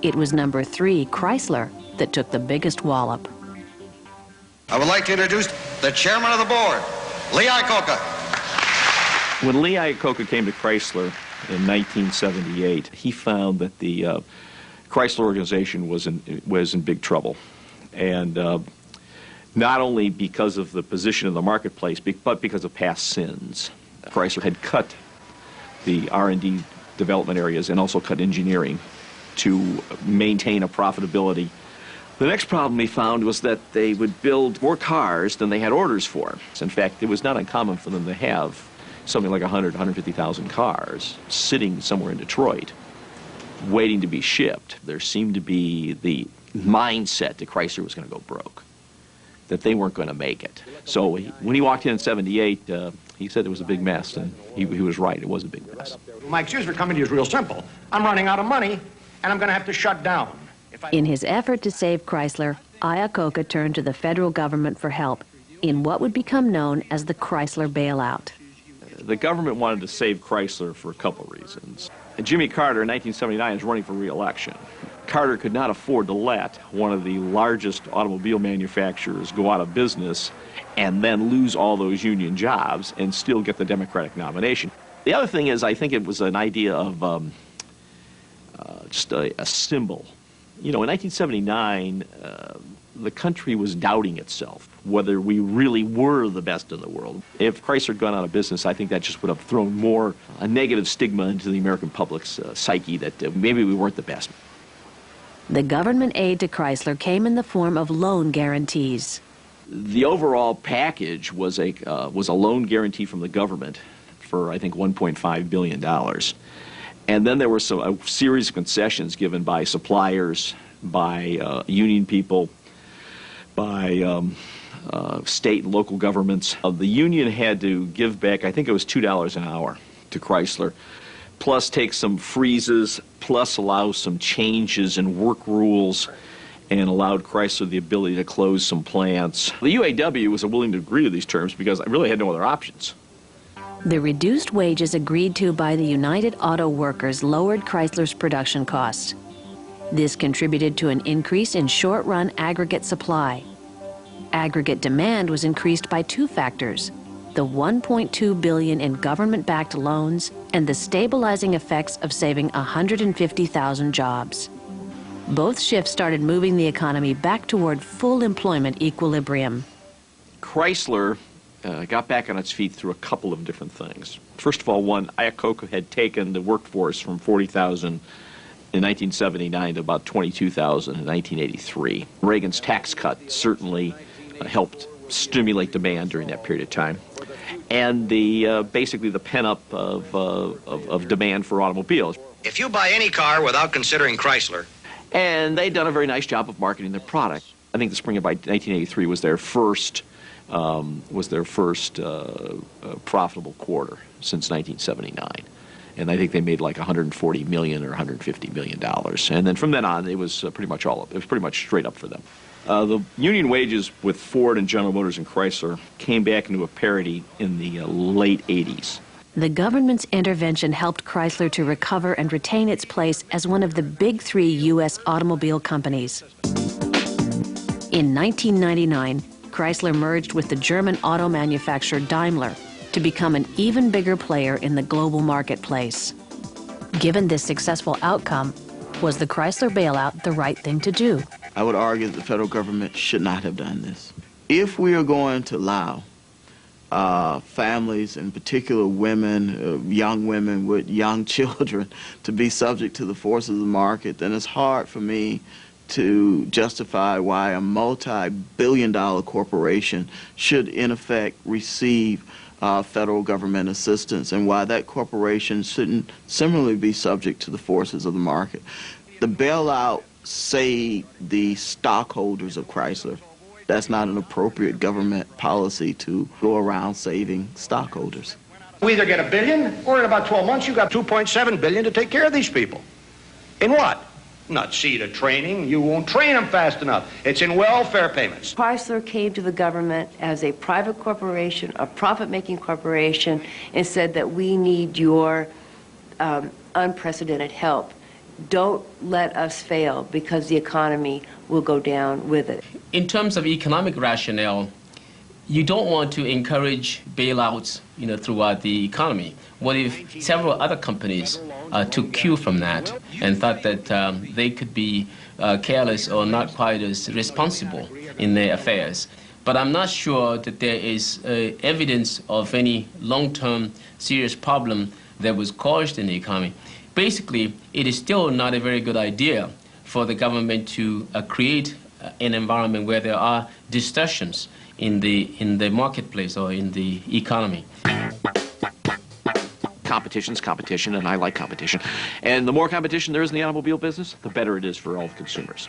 It was number 3, Chrysler, that took the biggest wallop. I would like to introduce the chairman of the board, Lee Iacocca. When Lee Iacocca came to Chrysler in 1978, he found that the Chrysler organization was in big trouble. And not only because of the position in the marketplace, but because of past sins. Chrysler had cut the R&D development areas and also cut engineering to maintain a profitability. The next problem he found was that they would build more cars than they had orders for. In fact, it was not uncommon for them to have something like 100, 150,000 cars sitting somewhere in Detroit waiting to be shipped. There seemed to be the mindset that Chrysler was going to go broke, that they weren't going to make it. So when he walked in 78, he said it was a big mess, and he was right, it was a big mess. My excuse for coming to you is real simple. I'm running out of money, and I'm going to have to shut down. In his effort to save Chrysler, Iacocca turned to the federal government for help in what would become known as the Chrysler Bailout. The government wanted to save Chrysler for a couple reasons. Jimmy Carter in 1979 is running for re-election. Carter could not afford to let one of the largest automobile manufacturers go out of business and then lose all those union jobs and still get the Democratic nomination. The other thing is, I think it was an idea of just a symbol. You know, in 1979, the country was doubting itself, whether we really were the best in the world. If Chrysler had gone out of business, I think that just would have thrown more a negative stigma into the American public's psyche that maybe we weren't the best. The government aid to Chrysler came in the form of loan guarantees. The overall package was a loan guarantee from the government for, I think, $1.5 billion. And then there were a series of concessions given by suppliers, by union people, by state and local governments. The union had to give back, I think it was $2 an hour to Chrysler, plus take some freezes, plus allow some changes in work rules, and allowed Chrysler the ability to close some plants. The UAW was willing to agree to these terms because I really had no other options. The reduced wages agreed to by the United Auto Workers lowered Chrysler's production costs. This contributed to an increase in short-run aggregate supply. Aggregate demand was increased by 2 factors: the $1.2 billion in government-backed loans and the stabilizing effects of saving 150,000 jobs. Both shifts started moving the economy back toward full employment equilibrium. Chrysler got back on its feet through a couple of different things. First of all, one, Iacocca had taken the workforce from 40,000 in 1979 to about 22,000 in 1983. Reagan's tax cut certainly helped stimulate demand during that period of time. And basically the pent-up of demand for automobiles. If you buy any car without considering Chrysler. And they'd done a very nice job of marketing their product. I think the spring of 1983 was their first profitable quarter since 1979. And I think they made like $140 million or $150 million. And then from then on, it was pretty much straight up for them. The union wages with Ford and General Motors and Chrysler came back into a parity in the late 80s. The government's intervention helped Chrysler to recover and retain its place as one of the big 3 U.S. automobile companies. In 1999, Chrysler merged with the German auto manufacturer Daimler to become an even bigger player in the global marketplace. Given this successful outcome, was the Chrysler bailout the right thing to do? I would argue that the federal government should not have done this. If we are going to allow families, in particular women, young women with young children, to be subject to the forces of the market, then it's hard for me to justify why a multi-billion-dollar corporation should, in effect, receive federal government assistance, and why that corporation shouldn't similarly be subject to the forces of the market. The bailout saved the stockholders of Chrysler. That's not an appropriate government policy to go around saving stockholders. We either get $1 billion, or in about 12 months, you got $2.7 billion to take care of these people. In what? Not seed of training. You won't train them fast enough. It's in welfare payments. Chrysler came to the government as a private corporation, a profit-making corporation, and said that we need your unprecedented help don't let us fail, because the economy will go down with it. In terms of economic rationale, you don't want to encourage bailouts, throughout the economy. What if several other companies took cue from that and thought that they could be careless or not quite as responsible in their affairs? But I'm not sure that there is evidence of any long-term serious problem that was caused in the economy. Basically, it is still not a very good idea for the government to create an environment where there are distortions in the marketplace or in the economy. Competition's competition, and I like competition. And the more competition there is in the automobile business, the better it is for all consumers.